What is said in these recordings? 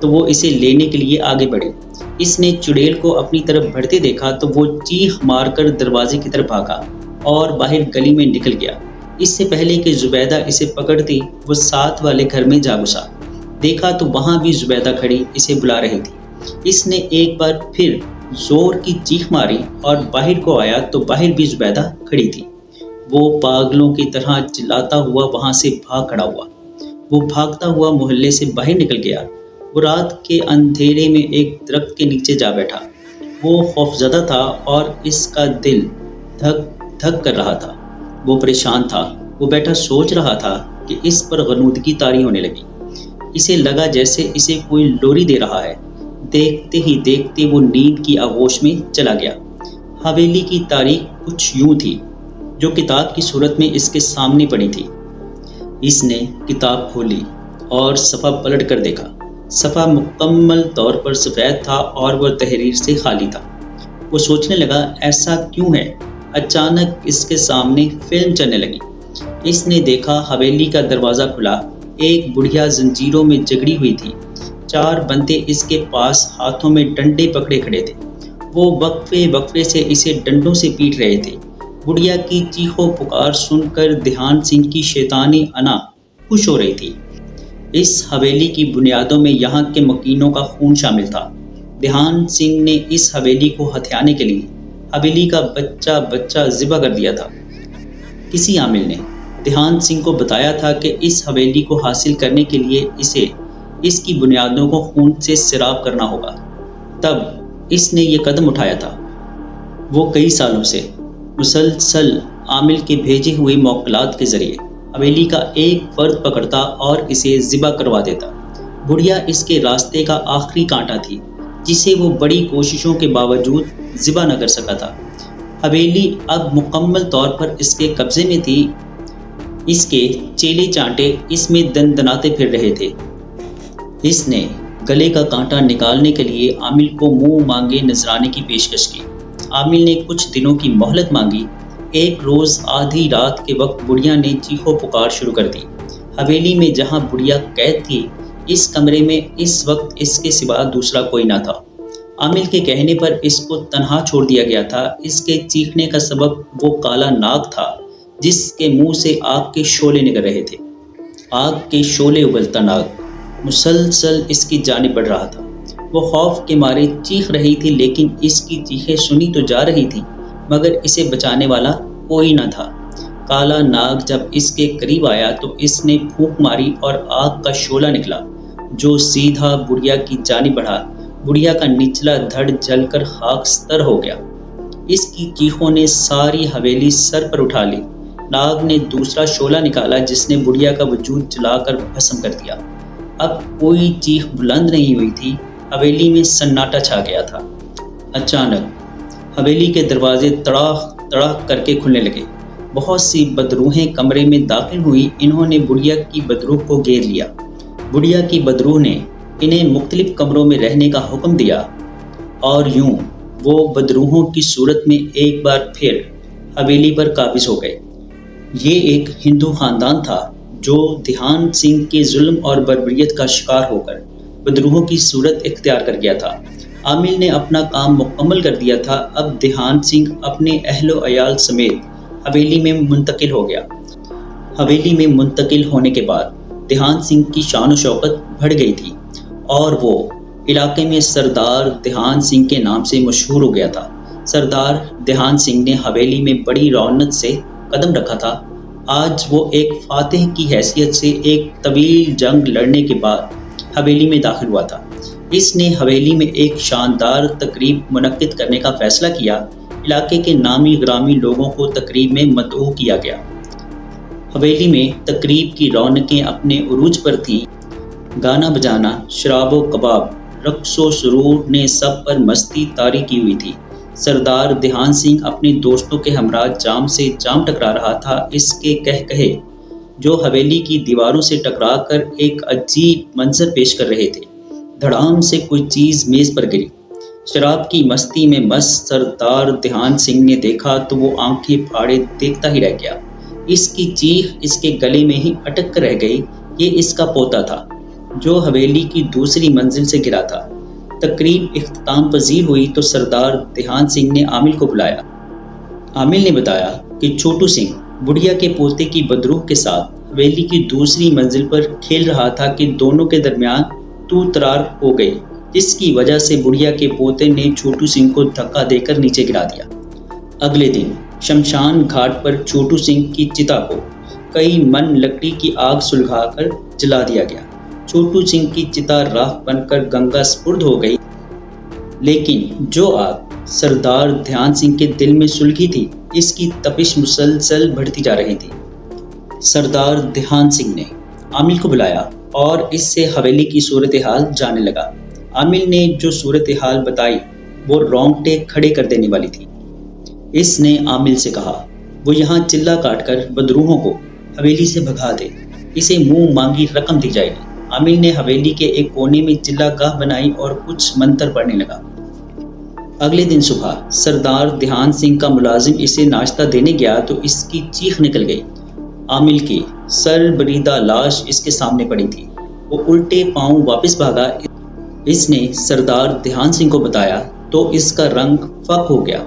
تو وہ اسے لینے کے لیے آگے بڑھی۔ اس نے چڑیل کو اپنی طرف بڑھتے دیکھا تو وہ چیخ مار کر دروازے کی طرف بھاگا اور باہر گلی میں نکل گیا۔ اس سے پہلے کہ زبیدہ اسے پکڑتی وہ ساتھ والے گھر میں جا گھسا۔ دیکھا تو وہاں بھی زبیدہ کھڑی اسے بلا رہی تھی۔ اس نے ایک بار پھر زور کی چیخ ماری اور باہر کو آیا تو باہر بھی زبیدہ کھڑی تھی۔ وہ پاگلوں کی طرح چلاتا ہوا وہاں سے بھاگ کھڑا ہوا۔ وہ بھاگتا ہوا محلے سے باہر نکل گیا۔ وہ رات کے اندھیرے میں ایک درخت کے نیچے جا بیٹھا۔ وہ خوفزدہ تھا اور اس کا دل دھک دھک کر رہا تھا۔ وہ پریشان تھا۔ وہ بیٹھا سوچ رہا تھا کہ اس پر غنودگی طاری ہونے لگی۔ اسے لگا جیسے اسے کوئی لوری دے رہا ہے۔ دیکھتے ہی دیکھتے وہ نیند کی آغوش میں چلا گیا۔ حویلی کی تاریخ کچھ یوں تھی جو کتاب کی صورت میں اس کے سامنے پڑی تھی۔ اس نے کتاب کھولی اور صفحہ پلٹ کر دیکھا۔ صفحہ مکمل طور پر سفید تھا اور وہ تحریر سے خالی تھا۔ وہ سوچنے لگا ایسا کیوں ہے؟ اچانک اس کے سامنے فلم چلنے لگی۔ اس نے دیکھا حویلی کا دروازہ کھلا۔ ایک بڑھیا زنجیروں میں جکڑی ہوئی تھی۔ 4 بندے اس کے پاس ہاتھوں میں ڈنڈے پکڑے کھڑے تھے۔ وہ وقفے وقفے سے اسے ڈنڈوں سے پیٹ رہے تھے۔ بڑھیا کی چیخ و پکار سن کر دھیان سنگھ کی شیطانی انا خوش ہو رہی تھی۔ اس حویلی کی بنیادوں میں یہاں کے مکینوں کا خون شامل تھا۔ دھیان سنگھ نے اس حویلی کو ہتھیانے کے لیے حویلی کا بچہ بچہ ذبح کر دیا تھا۔ کسی عامل نے دھیان سنگھ کو بتایا تھا کہ اس حویلی کو حاصل کرنے کے لیے اسے اس کی بنیادوں کو خون سے سیراب کرنا ہوگا۔ تب اس نے یہ قدم اٹھایا تھا۔ وہ کئی سالوں سے مسلسل عامل کے بھیجے ہوئے موکلات کے ذریعے حویلی کا ایک فرد پکڑتا اور اسے ذبح کروا دیتا۔ بڑھیا اس کے راستے کا آخری کانٹا تھی جسے وہ بڑی کوششوں کے باوجود ذبح نہ کر سکا تھا۔ حویلی اب مکمل طور پر اس کے قبضے میں تھی۔ اس کے چیلے چانٹے اس میں دندناتے پھر رہے تھے۔ اس نے گلے کا کانٹا نکالنے کے لیے عامل کو منہ مانگے نذرانے کی پیشکش کی۔ عامل نے کچھ دنوں کی مہلت مانگی۔ ایک روز آدھی رات کے وقت بڑھیا نے چیخ و پکار شروع کر دی۔ حویلی میں جہاں بڑھیا قید تھی اس کمرے میں اس وقت اس کے سوا دوسرا کوئی نہ تھا۔ عامل کے کہنے پر اس کو تنہا چھوڑ دیا گیا تھا۔ اس کے چیخنے کا سبب وہ کالا ناگ تھا جس کے منہ سے آگ کے شعلے نکل رہے تھے۔ آگ کے شعلے اگلتا ناگ مسلسل اس کی جانب بڑھ رہا تھا۔ وہ خوف کے مارے چیخ رہی تھی لیکن اس کی چیخیں سنی تو جا رہی تھی مگر اسے بچانے والا کوئی نہ تھا۔ کالا ناگ جب اس کے قریب آیا تو اس نے پھونک ماری اور آگ کا شعلہ نکلا جو سیدھا بڑھیا کی جانب بڑھا۔ بڑھیا کا نچلا دھڑ جل کر خاکستر ہو گیا۔ اس کی چیخوں نے ساری حویلی سر پر اٹھا لی۔ ناگ نے دوسرا شعلہ نکالا جس نے بڑھیا کا وجود جلا کر بھسم کر دیا۔ اب کوئی چیخ بلند نہیں ہوئی تھی۔ حویلی میں سناٹا چھا گیا تھا۔ اچانک حویلی کے دروازے تڑاق تڑاق کر کے کھلنے لگے۔ بہت سی بدروحیں کمرے میں داخل ہوئی۔ انہوں نے بڑھیا کی بدروح کو گھیر لیا۔ بڑھیا کی بدروح نے انہیں مختلف کمروں میں رہنے کا حکم دیا اور یوں وہ بدروحوں کی صورت میں ایک بار پھر حویلی پر قابض ہو گئے۔ یہ ایک ہندو خاندان تھا جو دھیان سنگھ کے ظلم اور بربریت کا شکار ہو کر بدروحوں کی صورت اختیار کر گیا تھا۔ عامل نے اپنا کام مکمل کر دیا تھا۔ اب دھیان سنگھ اپنے اہل و عیال سمیت حویلی میں منتقل ہو گیا۔ حویلی میں منتقل ہونے کے بعد دھیان سنگھ کی شان و شوکت بڑھ گئی تھی اور وہ علاقے میں سردار دھیان سنگھ کے نام سے مشہور ہو گیا تھا۔ سردار دھیان سنگھ نے حویلی میں بڑی رونق سے قدم رکھا تھا۔ آج وہ ایک فاتح کی حیثیت سے ایک طویل جنگ لڑنے کے بعد حویلی میں داخل ہوا تھا۔ اس نے حویلی میں ایک شاندار تقریب منعقد کرنے کا فیصلہ کیا۔ علاقے کے نامی گرامی لوگوں کو تقریب میں مدعو کیا گیا۔ حویلی میں تقریب کی رونقیں اپنے عروج پر تھیں۔ گانا بجانا، شراب و کباب، رقص و سرور نے سب پر مستی طاری کی ہوئی تھی۔ سردار دھیان سنگھ اپنے دوستوں کے ہمراہ جام سے جام ٹکرا رہا تھا۔ اس کے کہے جو حویلی کی دیواروں سے ٹکرا کر ایک عجیب منظر پیش کر رہے تھے۔ دھڑام سے کوئی چیز میز پر گری۔ شراب کی مستی میں مست سردار دھیان سنگھ نے دیکھا تو وہ آنکھیں پھاڑے دیکھتا ہی رہ گیا۔ اس کی چیخ اس کے گلے میں ہی اٹک کر رہ گئی۔ یہ اس کا پوتا تھا۔ جو حویلی کی دوسری منزل سے گرا تھا۔ تقریب اختتام پذیر ہوئی تو سردار دھیان سنگھ نے عامل کو بلایا۔ عامل نے بتایا کہ چھوٹو سنگھ بڑھیا کے پوتے کی بدروح کے ساتھ حویلی کی دوسری منزل پر کھیل رہا تھا کہ دونوں کے درمیان تو ترار ہو گئی، جس کی وجہ سے بڑھیا کے پوتے نے چھوٹو سنگھ کو دھکا دے کر نیچے گرا دیا۔ اگلے دن شمشان گھاٹ پر چھوٹو سنگھ کی چتا کو کئی من لکڑی کی آگ سلگا کر جلا دیا گیا۔ چھوٹو سنگھ کی چتا راکھ بن کر گنگا سپرد ہو گئی، لیکن جو آگ سردار دھیان سنگھ کے دل میں سلگی تھی، اس کی تپش مسلسل بڑھتی جا رہی تھی۔ سردار دھیان سنگھ نے عامل کو بلایا اور اس سے حویلی کی صورتحال جاننے لگا۔ عامل نے جو صورتحال بتائی وہ رونگٹے کھڑے کر دینے والی تھی۔ اس نے عامل سے کہا، وہ یہاں چلہ کاٹ کر بدروحوں کو حویلی سے بھگا دے، اسے منہ مانگی رقم دی جائے گی۔ عامل نے حویلی کے ایک کونے میں چلہ گاہ بنائی اور کچھ منتر پڑھنے لگا۔ اگلے دن صبح سردار دھیان سنگھ کا ملازم اسے ناشتہ دینے گیا تو اس کی چیخ نکل گئی۔ عامل کی سر بریدہ لاش اس کے سامنے پڑی تھی۔ وہ الٹے پاؤں واپس بھاگا۔ اس نے سردار دھیان سنگھ کو بتایا تو اس کا رنگ فاق ہو گیا۔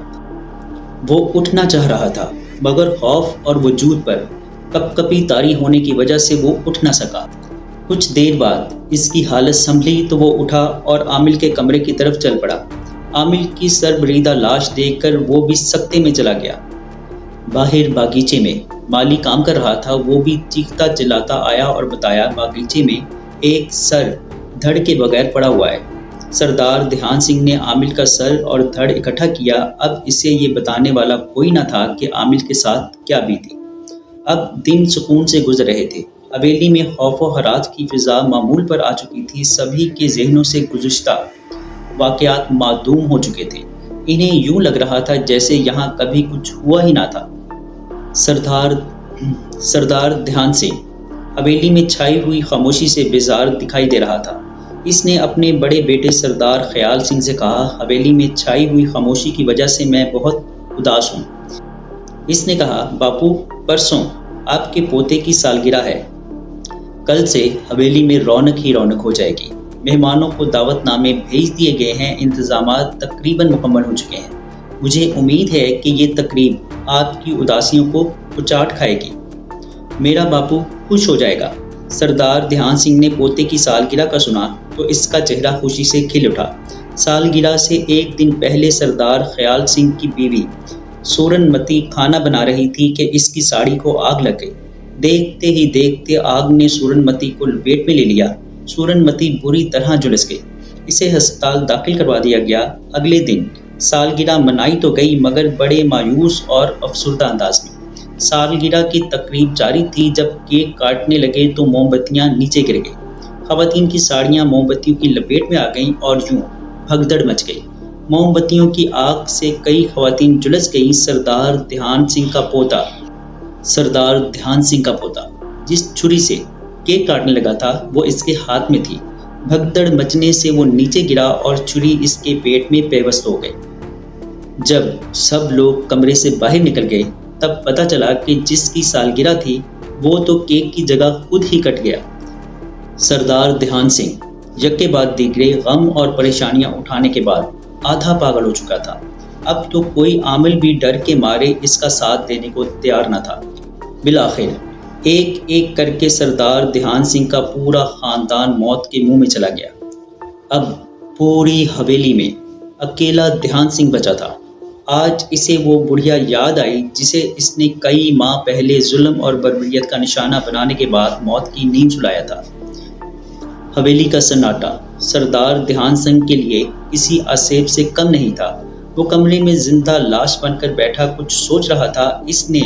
وہ اٹھنا چاہ رہا تھا مگر خوف اور وجود پر کپ کپی طاری ہونے کی وجہ سے وہ اٹھ نہ سکا۔ کچھ دیر بعد اس کی حالت سنبھلی تو وہ اٹھا اور عامل کے کمرے کی طرف چل پڑا۔ عامل کی سر بریدہ لاش دیکھ کر وہ بھی سکتے میں چلا گیا۔ باہر باغیچے میں مالی کام کر رہا تھا، وہ بھی چیختا چلاتا آیا اور بتایا باغیچے میں ایک سر دھڑ کے بغیر پڑا ہوا ہے۔ سردار دھیان سنگھ نے عامل کا سر اور دھڑ اکٹھا کیا۔ اب اسے یہ بتانے والا کوئی نہ تھا کہ عامل کے ساتھ کیا بیتی۔ اب دن سکون سے گزر رہے تھے۔ حویلی میں خوف و ہراس کی فضا معمول پر آ چکی تھی۔ سبھی کے ذہنوں سے گزشتہ واقعات معدوم ہو چکے تھے۔ انہیں یوں لگ رہا تھا جیسے یہاں کبھی کچھ ہوا ہی نہ تھا۔ سردار دھیان سنگھ حویلی میں چھائی ہوئی خاموشی سے بیزار دکھائی دے رہا تھا۔ اس نے اپنے بڑے بیٹے سردار خیال سنگھ سے کہا، حویلی میں چھائی ہوئی خاموشی کی وجہ سے میں بہت اداس ہوں۔ اس نے کہا، باپو پرسوں آپ کے پوتے کی سالگرہ ہے۔ کل سے حویلی میں رونق ہی رونق ہو جائے گی۔ مہمانوں کو دعوت نامے بھیج دیے گئے ہیں، انتظامات تقریباً مکمل ہو چکے ہیں۔ مجھے امید ہے کہ یہ تقریب آپ کی اداسیوں کو اچاٹ کھائے گی۔ میرا باپو خوش ہو جائے گا۔ سردار دھیان سنگھ نے پوتے کی سالگرہ کا سنا تو اس کا چہرہ خوشی سے کھل اٹھا۔ سالگرہ سے ایک دن پہلے سردار خیال سنگھ کی بیوی سورن متی کھانا بنا رہی تھی کہ اس کی ساڑی کو آگ لگ گئی۔ دیکھتے ہی دیکھتے آگ نے سورن متی کو لپیٹ میں لے لیا۔ سورن متی بری طرح جھلس گئی۔ اسے ہسپتال داخل کروا دیا گیا۔ اگلے دن سالگرہ منائی تو گئی مگر بڑے مایوس اور افسردہ انداز میں۔ سالگرہ کی تقریب جاری تھی۔ جب کیک کاٹنے لگے تو موم بتیاں نیچے گر گئی۔ خواتین کی ساڑیاں موم بتیوں کی لپیٹ میں آ گئیں اور یوں بھگدڑ مچ گئی۔ موم بتیوں کی آگ سے کئی خواتین جھلس گئیں۔ سردار دھیان سنگھ کا پوتا جس چھری سے کیک کاٹنے لگا تھا وہ اس کے ہاتھ میں تھی۔ بھگدڑ مچنے سے وہ نیچے گرا اور چھری اس کے پیٹ میں پیوست ہو گئی۔ جب سب لوگ کمرے سے باہر نکل گئے تب پتہ چلا کہ جس کی سالگرہ تھی وہ تو کیک کی جگہ خود ہی کٹ گیا۔ سردار دھیان سنگھ یکے بعد دیگرے غم اور پریشانیاں اٹھانے کے بعد آدھا پاگل ہو چکا تھا۔ اب تو کوئی عامل بھی ڈر کے مارے اس کا ساتھ دینے کو تیار نہ تھا۔ بالآخر ایک ایک کر کے سردار دھیان سنگھ کا پورا خاندان موت کے منہ میں چلا گیا۔ اب پوری حویلی میں اکیلا دھیان سنگھ بچا تھا۔ آج اسے وہ بڑھیا یاد آئی جسے اس نے کئی ماہ پہلے ظلم اور بربریت کا نشانہ بنانے کے بعد موت کی نیند سلایا تھا۔ حویلی کا سناٹا سردار دھیان سنگھ کے لیے کسی آسیب سے کم نہیں تھا۔ وہ کمرے میں زندہ لاش بن کر بیٹھا کچھ سوچ رہا تھا۔ اس نے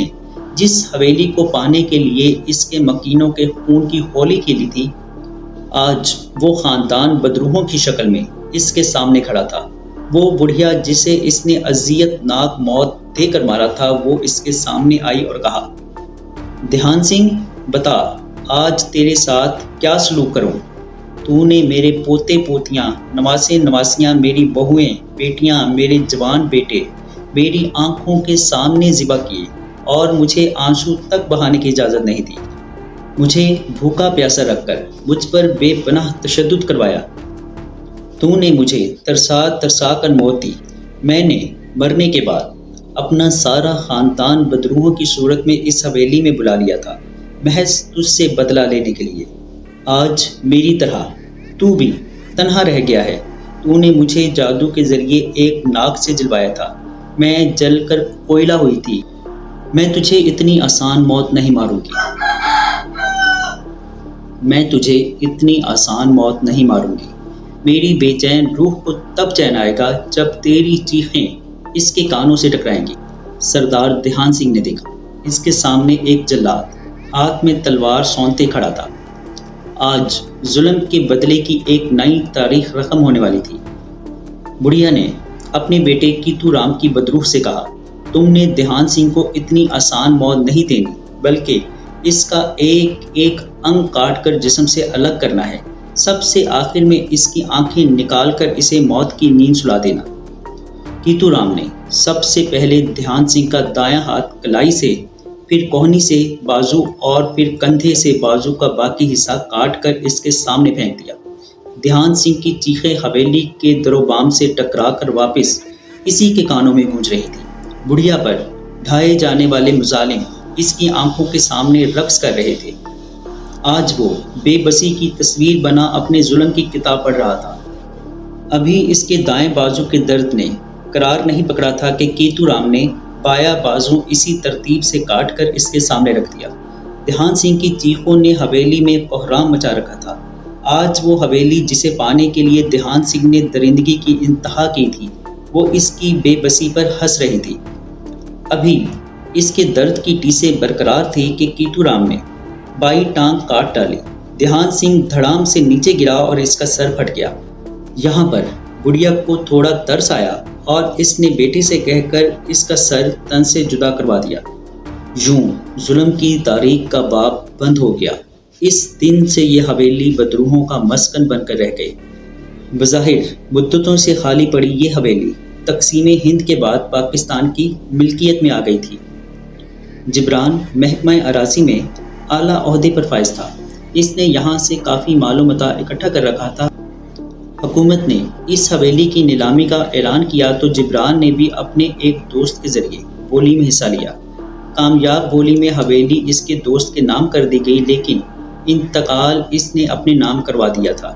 جس حویلی کو پانے کے لیے اس کے مکینوں کے خون کی ہولی کھیلی تھی، آج وہ خاندان بدروحوں کی شکل میں اس کے سامنے کھڑا تھا۔ وہ بڑھیا جسے اس نے اذیت ناک موت دے کر مارا تھا وہ اس کے سامنے آئی اور کہا، دھیان سنگھ بتا آج تیرے ساتھ کیا سلوک کروں؟ تو نے میرے پوتے پوتیاں، نواسے نواسیاں، میری بہویں بیٹیاں، میرے جوان بیٹے میری آنکھوں کے سامنے ذبح کیے اور مجھے آنسو تک بہانے کی اجازت نہیں دی۔ مجھے بھوکا پیاسا رکھ کر مجھ پر بے پناہ تشدد کروایا۔ تو نے مجھے ترسا ترسا کر موت دی۔ میں نے مرنے کے بعد اپنا سارا خاندان بدروحوں کی صورت میں اس حویلی میں بلا لیا تھا، محض تجھ سے بدلہ لینے کے لیے۔ آج میری طرح تو بھی تنہا رہ گیا ہے۔ تو نے مجھے جادو کے ذریعے ایک ناک سے جلوایا تھا، میں جل کر کوئلہ ہوئی تھی۔ میں تجھے اتنی آسان موت نہیں ماروں گی، میں تجھے اتنی آسان موت نہیں ماروں گی۔ میری بے چین روح کو تب چین آئے گا جب تیری چیخیں اس کے کانوں سے ٹکرائیں گی۔ سردار دھیان سنگھ نے دیکھا، اس کے سامنے ایک جلاد ہاتھ میں تلوار سونتے کھڑا تھا۔ آج ظلم کے بدلے کی ایک نئی تاریخ رقم ہونے والی تھی۔ بڑھیا نے اپنے بیٹے کیتو رام کی بدروح سے کہا، تم نے دھیان سنگھ کو اتنی آسان موت نہیں دینی، بلکہ اس کا ایک ایک انگ کاٹ کر جسم سے الگ کرنا ہے۔ سب سے آخر میں اس کی آنکھیں نکال کر اسے موت کی نیند سلا دینا۔ کیتو رام نے سب سے پہلے دھیان سنگھ کا دایاں ہاتھ کلائی سے، پھر کوہنی سے بازو اور پھر کندھے سے بازو کا باقی حصہ کاٹ کر اس کے سامنے پھینک دیا۔ دھیان سنگھ کی چیخیں حویلی کے در و بام سے ٹکرا کر واپس اسی کے کانوں میں گونج رہی تھی۔ بڑھیا پر ڈھائے جانے والے مظالم اس کی آنکھوں کے سامنے رقص کر رہے تھے۔ آج وہ بے بسی کی تصویر بنا اپنے ظلم کی کتاب پڑھ رہا تھا۔ ابھی اس کے دائیں بازو کے درد نے قرار نہیں پکڑا تھا کہ کیتو رام نے بایاں بازو اسی ترتیب سے کاٹ کر اس کے سامنے رکھ دیا۔ دھیان سنگھ کی چیخوں نے حویلی میں کوہرام مچا رکھا تھا۔ آج وہ حویلی جسے پانے کے لیے دھیان سنگھ نے درندگی کی انتہا کی تھی، وہ اس کی بے بسی پر ہنس رہی تھی۔ ابھی اس کے درد کی ٹیسیں برقرار تھی کہ کیتو رام نے بائیں ٹانگ کاٹ ڈالی۔ دھیان سنگھ دھڑام سے نیچے گرا اور اس کا سر پھٹ گیا۔ یہاں پر بڑھیا کو تھوڑا ترس آیا اور اس نے بیٹے سے کہہ کر اس کا سر تن سے جدا کروا دیا۔ یوں ظلم کی تاریخ کا باب بند ہو گیا۔ اس دن سے یہ حویلی بدروحوں کا مسکن بن کر رہ گئی۔ بظاہر مدتوں سے خالی پڑی یہ حویلی تقسیم ہند کے بعد پاکستان کی ملکیت میں آ گئی تھی۔ جبران محکمہ اراضی میں اعلیٰ عہدے پر فائز تھا۔ اس نے یہاں سے کافی مال و متاع اکٹھا کر رکھا تھا۔ حکومت نے اس حویلی کی نیلامی کا اعلان کیا تو جبران نے بھی اپنے ایک دوست کے ذریعے بولی میں حصہ لیا۔ کامیاب بولی میں حویلی اس کے دوست کے نام کر دی گئی، لیکن انتقال اس نے اپنے نام کروا دیا تھا۔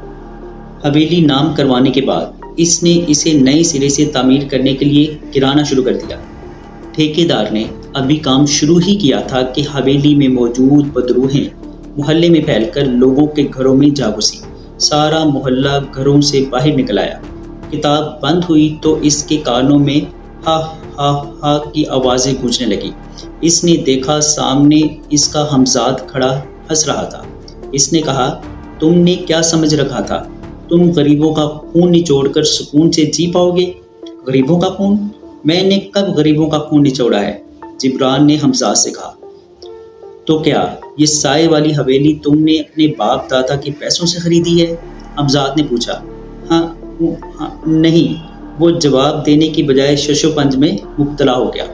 حویلی نام کروانے کے بعد اس نے اسے نئے سرے سے تعمیر کرنے کے لیے گرانا شروع کر دیا۔ ٹھیکیدار نے ابھی کام شروع ہی کیا تھا کہ حویلی میں موجود بدروہیں محلے میں پھیل کر لوگوں کے گھروں میں جا گھسی۔ سارا محلہ گھروں سے باہر نکل آیا۔ کتاب بند ہوئی تو اس کے کانوں میں ہا ہا ہا کی آوازیں گونجنے لگی۔ اس نے دیکھا سامنے اس کا ہمزاد کھڑا ہنس رہا تھا۔ اس نے کہا، تم نے کیا سمجھ رکھا تھا؟ تم غریبوں کا خون نچوڑ کر سکون سے جی پاؤ گے؟ غریبوں کا خون؟ میں نے کب غریبوں کا خون نچوڑا ہے؟ جبران نے حمزاد سے کہا۔ تو کیا یہ سائے والی حویلی تم نے اپنے باپ دادا کے پیسوں سے خریدی ہے؟ حمزاد نے پوچھا۔ ہاں نہیں، وہ جواب دینے کی بجائے ششو پنج میں مبتلا ہو گیا۔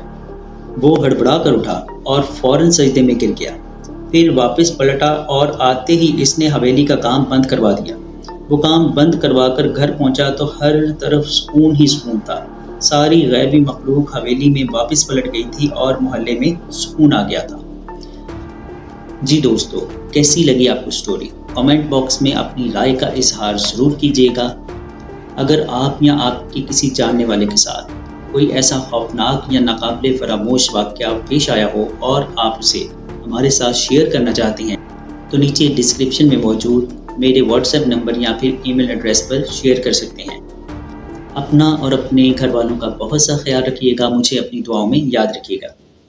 وہ ہڑبڑا کر اٹھا اور فوراً سجدے میں گر گیا۔ پھر واپس پلٹا اور آتے ہی اس نے حویلی کا کام بند کروا دیا۔ وہ کام بند کروا کر گھر پہنچا تو ہر طرف سکون ہی سکون تھا۔ ساری غیبی مخلوق حویلی میں واپس پلٹ گئی تھی اور محلے میں سکون آ گیا تھا۔ جی دوستو، کیسی لگی آپ کو سٹوری؟ کمنٹ باکس میں اپنی رائے کا اظہار ضرور کیجیے گا۔ اگر آپ یا آپ کے کسی جاننے والے کے ساتھ کوئی ایسا خوفناک یا ناقابل فراموش واقعہ پیش آیا ہو اور آپ اسے ہمارے ساتھ شیئر کرنا چاہتے ہیں تو نیچے ڈسکرپشن میں موجود میرے واٹس ایپ نمبر یا پھر ای میل ایڈریس پر شیئر کر سکتے ہیں۔ اپنا اور اپنے گھر والوں کا بہت سا خیال رکھیے گا، مجھے اپنی دعاؤں میں یاد رکھیے گا۔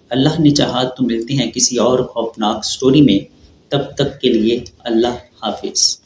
اللہ نے چاہا تو ملتے ہیں کسی اور خوفناک سٹوری میں، تب تک کے لیے اللہ حافظ۔